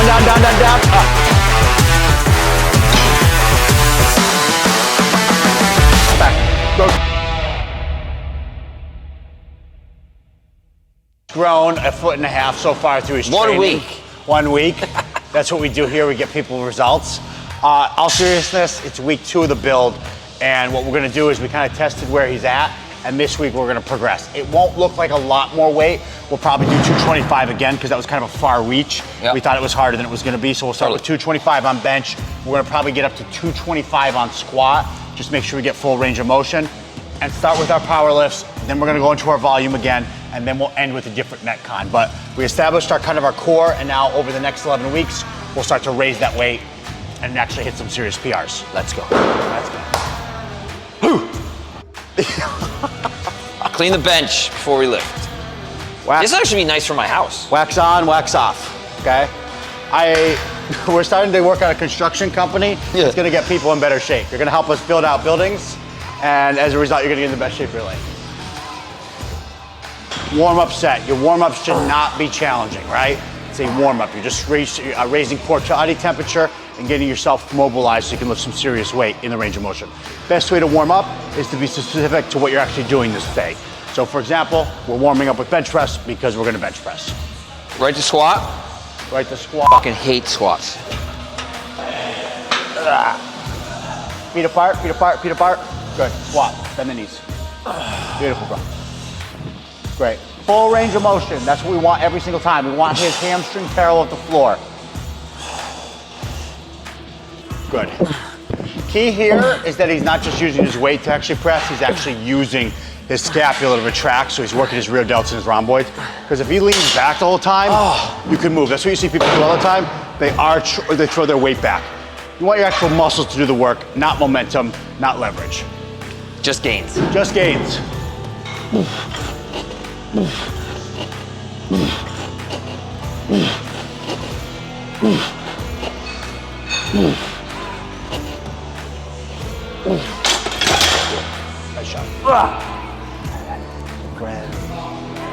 Down, down, down, down, down. Up. Back. Go. Grown 1.5 feet so far through his training. 1 week. 1 week. That's what we do here. We get people results. All seriousness, it's week 2 of the build. And what we're gonna do is we kind of tested where he's at. And this week we're gonna progress. It won't look like a lot more weight. We'll probably do 225 again because that was kind of a far reach. Yep. We thought it was harder than it was gonna be. So we'll start with 225 on bench. We're gonna probably get up to 225 on squat. Just make sure we get full range of motion. And start with our power lifts. Then we're gonna go into our volume again. And then we'll end with a different Metcon. But we established our kind of our core. And now over the next 11 weeks, we'll start to raise that weight and actually hit some serious PRs. Let's go. Let's go. Clean the bench before we lift. Wax. This actually be nice for my house. Wax on, wax off, okay? We're starting to work on a construction company that's gonna get people in better shape. You're gonna help us build out buildings, and as a result, you're gonna get in the best shape of your life. Warm-up set. Your warm-ups should not be challenging, right? It's a warm-up. You're just raising core body temperature and getting yourself mobilized so you can lift some serious weight in the range of motion. Best way to warm up is to be specific to what you're actually doing this day. So for example, we're warming up with bench press because we're gonna bench press. Right to squat? Right to squat. Fucking hate squats. Feet apart, feet apart, feet apart. Good, squat, bend the knees. Beautiful, bro. Great. Full range of motion, that's what we want every single time. We want his hamstring parallel with the floor. Good. Key here is that he's not just using his weight to actually press, he's actually using his scapula to retract, so he's working his rear delts and his rhomboids. Because if he leans back the whole time, you can move. That's what you see people do all the time. They throw their weight back. You want your actual muscles to do the work, not momentum, not leverage. Just gains. Just gains. Nice shot.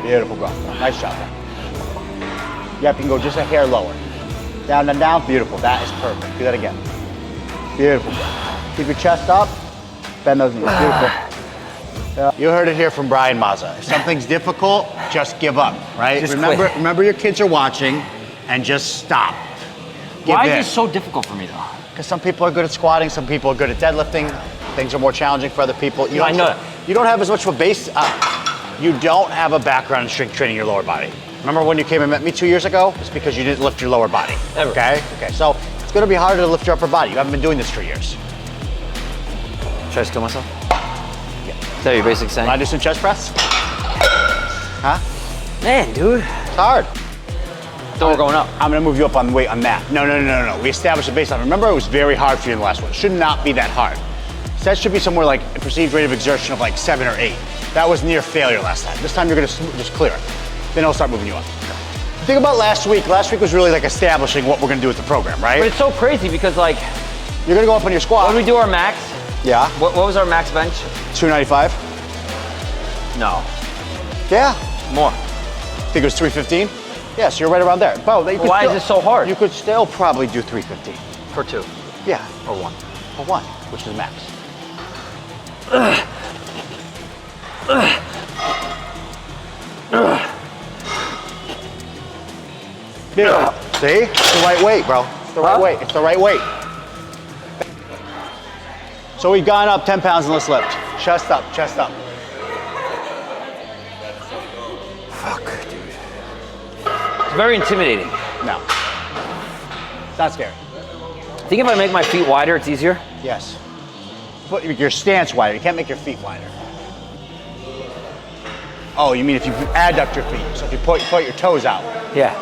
Beautiful, bro. Nice shot, bro. Yep, you can go just a hair lower. Down, down, down. Beautiful. That is perfect. Do that again. Beautiful, bro. Keep your chest up. Bend those knees. Beautiful. You heard it here from Brian Mazza. If something's difficult, just give up, right? Just Remember your kids are watching and just stop. Why is this so difficult for me though? Because some people are good at squatting, some people are good at deadlifting. Things are more challenging for other people. I know. You don't have as much of a base. You don't have a background in strength training your lower body. Remember when you came and met me 2 years ago? It's because you didn't lift your lower body. Ever. Okay? Okay, so it's gonna be harder to lift your upper body. You haven't been doing this for years. Should I just kill myself? Yeah. Is that your basic saying? Want to do some chest press? Huh? Man, dude. It's hard. Then we're going up. I'm gonna move you up on weight on that. No. We established a baseline. Remember, it was very hard for you in the last one. It should not be that hard. So that should be somewhere like a perceived rate of exertion of like 7 or 8. That was near failure last time. This time you're gonna just clear it. Then it'll start moving you up. Think about last week. Last week was really like establishing what we're gonna do with the program, right? But it's so crazy because like, You're gonna go up on your squat. when we do our max, Yeah. what was our max bench? 295. No, Yeah. more. Think it was 315? Yeah, so you're right around there. Bro, Why is this so hard? You could still probably do 315. For 2 Yeah. or 1. For 1, which is max. Beautiful. See? It's the right weight, bro. It's the right weight. It's the right weight. So we've gone up 10 pounds in this lift. Chest up, chest up. Fuck, dude. It's very intimidating. No. It's not scary. Think if I make my feet wider, it's easier? Yes. Put your stance wider. You can't make your feet wider. Oh, you mean if you adduct your feet? So if you point your toes out? Yeah.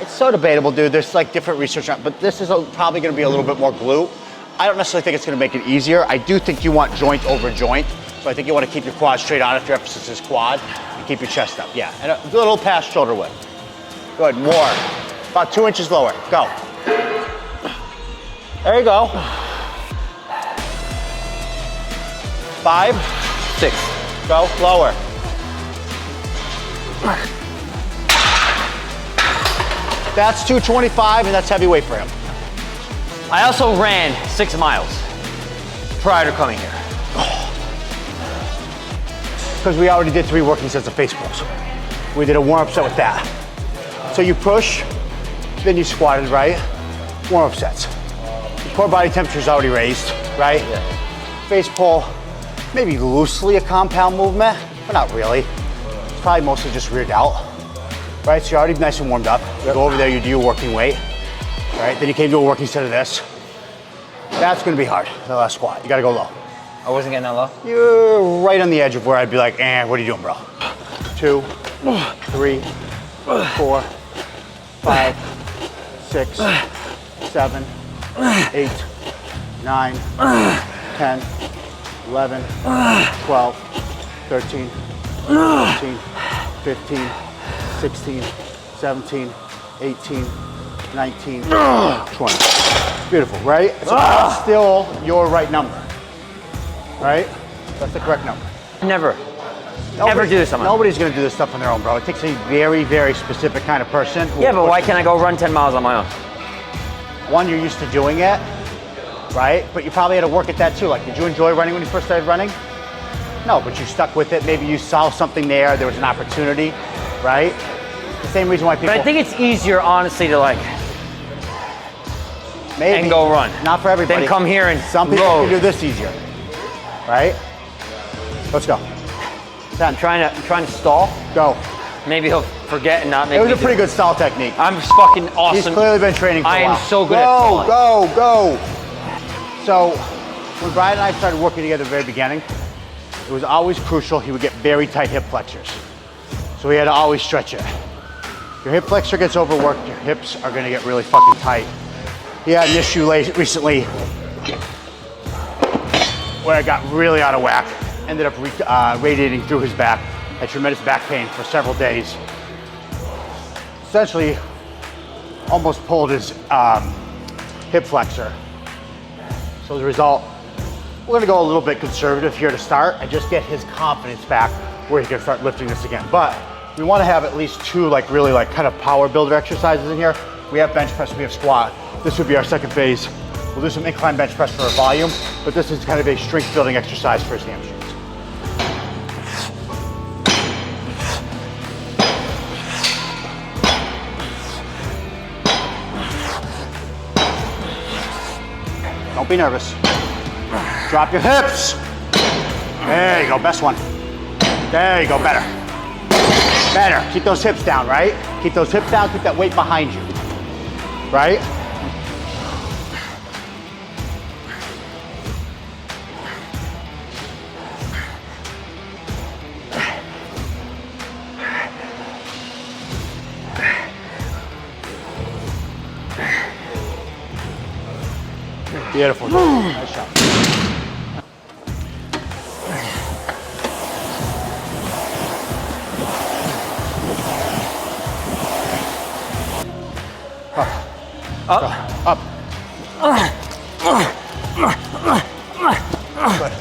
It's so debatable, dude. There's like different research on it, but this is probably going to be a little bit more glute. I don't necessarily think it's going to make it easier. I do think you want joint over joint. So I think you want to keep your quad straight on if your emphasis is quad and keep your chest up. Yeah, and a little past shoulder width. Good, more. About 2 inches lower. Go. There you go. 5, 6. Go, lower. That's 225, and that's heavyweight for him. I also ran 6 miles prior to coming here. Because we already did 3 working sets of face pulls. We did a warm-up set with that. So you push, then you squatted, right? Warm-up sets. Your core body temperature is already raised, right? Yeah. Face pull, maybe loosely a compound movement, but not really. It's probably mostly just rear delt, right? So you're already nice and warmed up. You go over there, you do your working weight, right? Then you came to a working set of this. That's gonna be hard, the last squat. You gotta go low. I wasn't getting that low? You're right on the edge of where I'd be like, what are you doing, bro? 2, 3, 4, 5, 6, 7, 8, 9, 10, 11, 12, 13, 14, 15, 16, 17, 18, 19, 20. Beautiful, right? So that's still your right number, right? That's the correct number. Never ever do this on my own. Nobody's gonna do this stuff on their own, bro. It takes a very, very specific kind of person. Yeah, but why can't I go run 10 miles on my own? One, you're used to doing it, right? But you probably had to work at that too. Like, did you enjoy running when you first started running? No, but you stuck with it. Maybe you saw something there was an opportunity, right? The same reason why people... But I think it's easier, honestly, to like, maybe, and go run. Not for everybody. Then come here and some people load. can do this easier, right? Let's go. 10. I'm trying to stall. Go. Maybe he'll forget and not make It was me a pretty good stall technique. I'm fucking awesome. He's clearly been training for a while. I am so good at stalling. Go. So when Brian and I started working together at the very beginning, it was always crucial he would get very tight hip flexors. So we had to always stretch it. Your hip flexor gets overworked, your hips are gonna get really fucking tight. He had an issue recently where it got really out of whack. Ended up radiating through his back. Had tremendous back pain for several days. Essentially, almost pulled his hip flexor. So as a result, we're gonna go a little bit conservative here to start and just get his confidence back where he can start lifting this again. But we wanna have at least 2 like really like kind of power builder exercises in here. We have bench press, we have squat. This would be our second phase. We'll do some incline bench press for our volume, but this is kind of a strength building exercise for his hamstrings. Don't be nervous. Drop your hips. There you go, best one. There you go, better. Better, keep those hips down, right? Keep those hips down, keep that weight behind you, right? Beautiful, nice shot. Up. Good.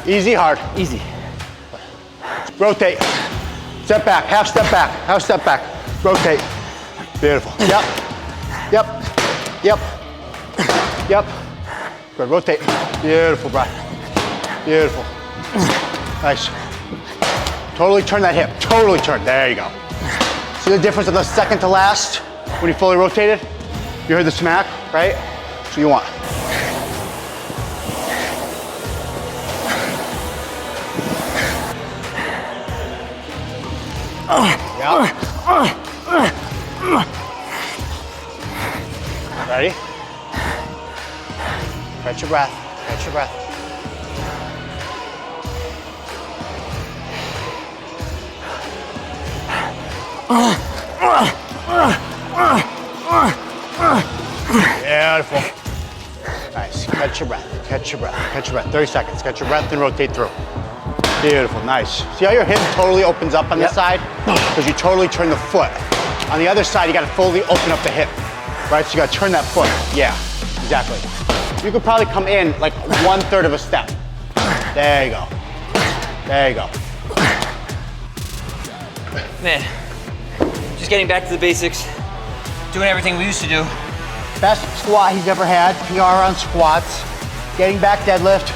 Easy, hard. Easy. Rotate. Step back, half step back. Rotate. Beautiful. Yep. Good, rotate. Beautiful, Brian. Beautiful. Nice. Totally turn that hip, totally turn. There you go. See the difference of the second to last when you fully rotated? You heard the smack, right? That's what you want. Yeah. Ready? Catch your breath, catch your breath. Beautiful. Nice, catch your breath, catch your breath, catch your breath. 30 seconds, catch your breath and rotate through. Beautiful, nice. See how your hip totally opens up on this side? Because you totally turn the foot. On the other side, you gotta fully open up the hip, right? So you gotta turn that foot. Yeah, exactly. You could probably come in like 1/3 of a step. There you go. There you go. Man, Just getting back to the basics, doing everything we used to do. Best squat he's ever had, PR on squats. Getting back deadlift.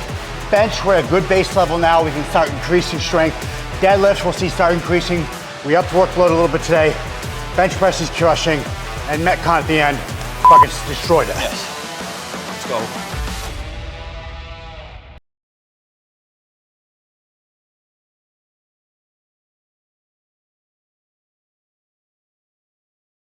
Bench, we're at a good base level now. We can start increasing strength. Deadlifts, we'll see start increasing. We upped workload a little bit today. Bench press is crushing. And Metcon at the end, fucking destroyed it. Yes. Let's go.